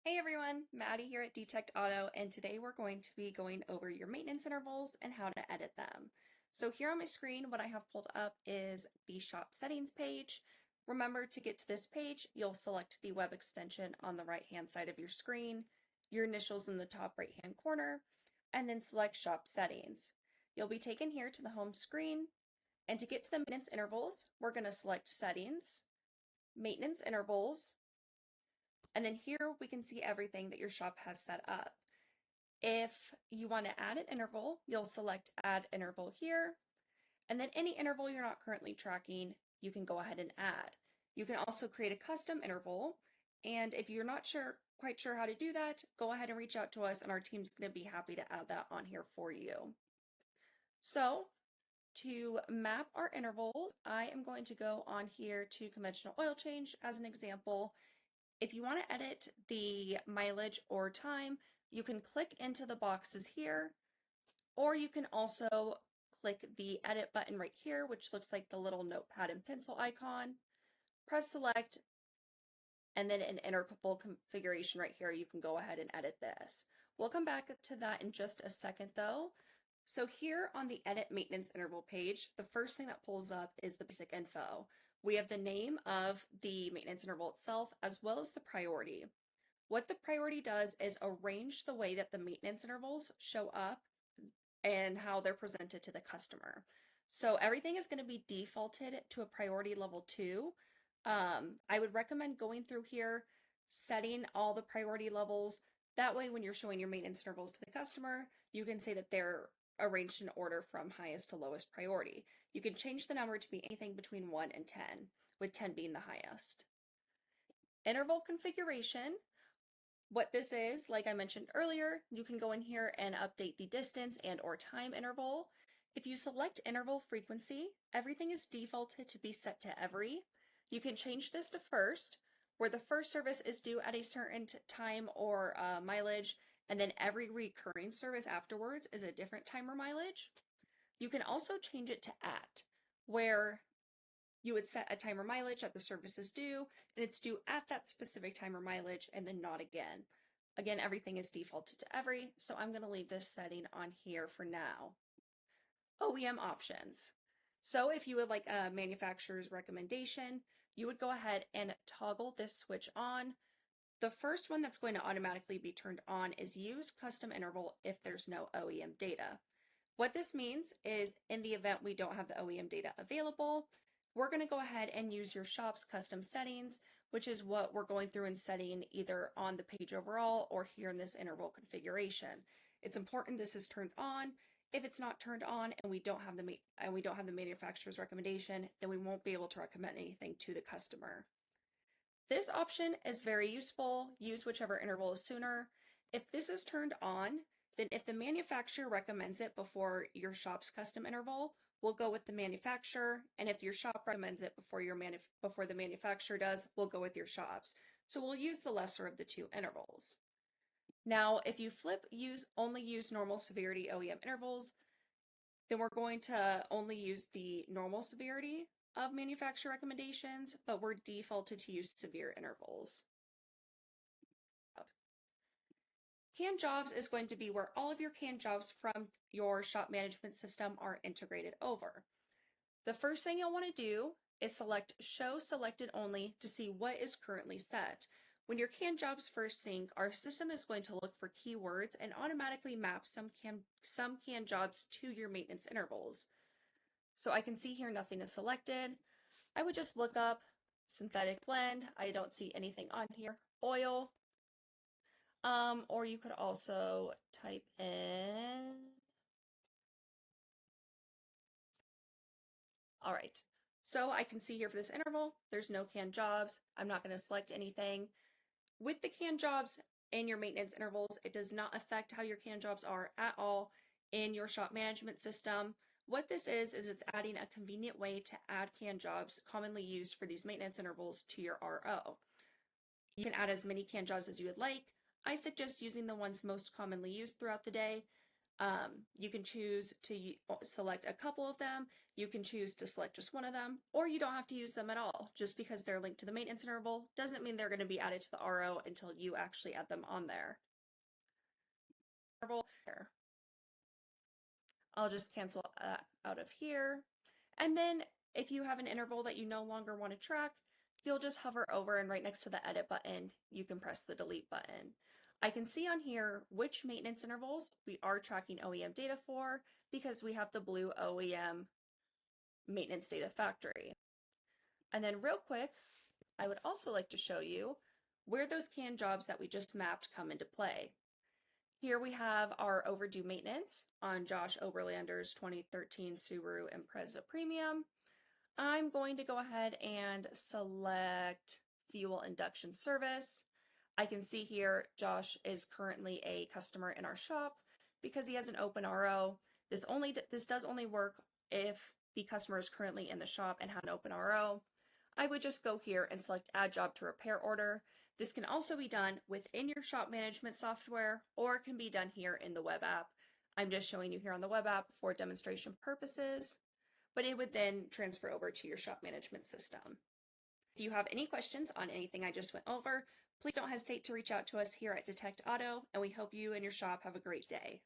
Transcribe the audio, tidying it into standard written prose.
Hey everyone, Maddie here at Detect Auto, and today we're going to be going over your maintenance intervals and how to edit them. So here on my screen, what I have pulled up is the shop settings page. Remember, to get to this page, you'll select the web extension on the right-hand side of your screen, your initials in the top right-hand corner, and then select shop settings. You'll be taken here to the home screen, and to get to the maintenance intervals, we're going to select settings, maintenance intervals, and then here we can see everything that your shop has set up. If you want to add an interval, you'll select add interval here, and then any interval you're not currently tracking, you can go ahead and add. You can also create a custom interval, and if you're not quite sure how to do that, go ahead and reach out to us and our team's going to be happy to add that on here for you. So to map our intervals, I am going to go on here to conventional oil change as an example. If you want to edit the mileage or time, you can click into the boxes here, or you can also click the edit button right here, which looks like the little notepad and pencil icon. Press select, and then in interval configuration right here, you can go ahead and edit this. We'll come back to that in just a second though. So here on the edit maintenance interval page, the first thing that pulls up is the basic info. We have the name of the maintenance interval itself, as well as the priority. What the priority does is arrange the way that the maintenance intervals show up and how they're presented to the customer. So everything is going to be defaulted to a priority level 2. I would recommend going through here, setting all the priority levels. That way, when you're showing your maintenance intervals to the customer, you can say that they're arranged in order from highest to lowest priority. You can change the number to be anything between 1 and 10, with 10 being the highest. Interval configuration. What this is, like I mentioned earlier, you can go in here and update the distance and or time interval. If you select interval frequency, everything is defaulted to be set to every. You can change this to first, where the first service is due at a certain time or mileage, and then every recurring service afterwards is a different time or mileage. You can also change it to at, where you would set a time or mileage that the service is due, and it's due at that specific time or mileage, and then not again. Again, everything is defaulted to every, so I'm going to leave this setting on here for now. OEM options. So if you would like a manufacturer's recommendation, you would go ahead and toggle this switch on. The first one that's going to automatically be turned on is use custom interval if there's no OEM data. What this means is in the event we don't have the OEM data available, we're going to go ahead and use your shop's custom settings, which is what we're going through and setting either on the page overall or here in this interval configuration. It's important this is turned on. If it's not turned on and we don't have the manufacturer's recommendation, then we won't be able to recommend anything to the customer. This option is very useful. Use whichever interval is sooner. If this is turned on, then if the manufacturer recommends it before your shop's custom interval, we'll go with the manufacturer. And if your shop recommends it before the manufacturer does, we'll go with your shop's. So we'll use the lesser of the two intervals. Now, if you only use normal severity OEM intervals, then we're going to only use the normal severity of manufacturer recommendations, but we're defaulted to use severe intervals. Canned jobs is going to be where all of your canned jobs from your shop management system are integrated over. The first thing you'll want to do is select Show Selected Only to see what is currently set. When your canned jobs first sync, our system is going to look for keywords and automatically map some canned jobs to your maintenance intervals. So I can see here nothing is selected. I would just look up synthetic blend. I don't see anything on here. Oil. Or you could also type in. All right. So I can see here for this interval, there's no canned jobs. I'm not going to select anything. With the canned jobs in your maintenance intervals, it does not affect how your canned jobs are at all in your shop management system. What this is it's adding a convenient way to add canned jobs commonly used for these maintenance intervals to your RO. You can add as many canned jobs as you would like. I suggest using the ones most commonly used throughout the day. You can choose to select a couple of them. You can choose to select just one of them, or you don't have to use them at all. Just because they're linked to the maintenance interval doesn't mean they're going to be added to the RO until you actually add them on there. I'll just cancel that out of here. And then if you have an interval that you no longer want to track, you'll just hover over, and right next to the edit button, you can press the delete button. I can see on here which maintenance intervals we are tracking OEM data for because we have the blue OEM maintenance data factory. And then real quick, I would also like to show you where those canned jobs that we just mapped come into play. Here we have our overdue maintenance on Josh Oberlander's 2013 Subaru Impreza Premium. I'm going to go ahead and select fuel induction service. I can see here Josh is currently a customer in our shop because he has an open RO. This does only work if the customer is currently in the shop and have an open RO. I would just go here and select add job to repair order. This can also be done within your shop management software, or it can be done here in the web app. I'm just showing you here on the web app for demonstration purposes, but it would then transfer over to your shop management system. If you have any questions on anything I just went over, please don't hesitate to reach out to us here at Detect Auto, and we hope you and your shop have a great day.